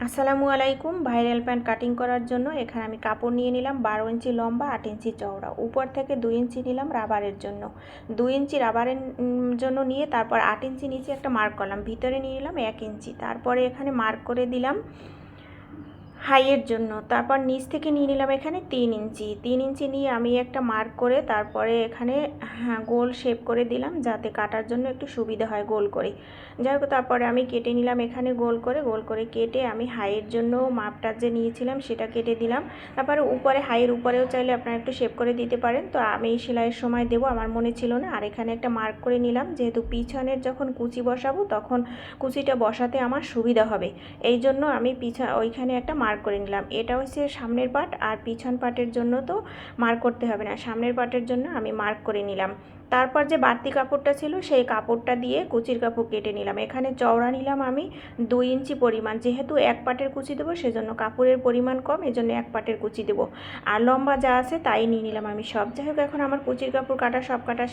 আসসালামু আলাইকুম। Viral pant cutting করার জন্য এখানে আমি কাপড় নিয়ে নিলাম 12 ইঞ্চি লম্বা, 8 ইঞ্চি চওড়া। উপর থেকে 2 ইঞ্চি নিলাম রাবারের জন্য। 2 ইঞ্চি রাবারের জন্য নিয়ে তারপর 8 ইঞ্চি নিচে একটা মার্ক করলাম। ভিতরে নিয়ে নিলাম 1 ইঞ্চি। তারপরে এখানে মার্ক করে দিলাম হাইয়ের জন্য। তারপর নিচ থেকে নিয়ে নিলাম এখানে 3 ইঞ্চি। 3 ইঞ্চি নিয়ে আমি একটা মার্ক করে তারপরে এখানে গোল শেপ করে দিলাম, যাতে কাটার জন্য একটু সুবিধা হয় গোল করে। যাই হোক, তারপরে আমি কেটে নিলাম এখানে গোল করে কেটে আমি হাইয়ের জন্য মাপটা যে নিয়েছিলাম সেটা কেটে দিলাম। তারপরে উপরে হাইয়ের উপরেও চাইলে আপনারা একটু শেপ করে দিতে পারেন। তো আমি সেলাইয়ের সময় দেবো, আমার মনে ছিল না। আর এখানে একটা মার্ক করে নিলাম, যেহেতু পিছনের যখন কুচি বসাবো তখন কুচিটা বসাতে আমার সুবিধা হবে, এই জন্য আমি ওইখানে একটা মার্ক করে নিলাম। এটা হচ্ছে সামনের পার্ট, আর পিছন পার্টের জন্য তো মার্ক করতে হবে না, সামনের পার্টের জন্য আমি মার্ক করে নিলাম। তারপর যে বাড়তি কাপড়টা ছিল সেই কাপড়টা দিয়ে কুচির কাপড় কেটে নিলাম। এখানে চওড়া নিলাম আমি 2 ইঞ্চি পরিমাণ, যেহেতু এক পাটের কুচি দেবো সেজন্য কাপড়ের পরিমাণ কম, এজন্য এক পাটের কুচি দেবো। আর লম্বা যা আছে তাই নিয়ে নিলাম আমি সব। যাই হোক, এখন আমার কুচির কাপড় কাটা সব কাটা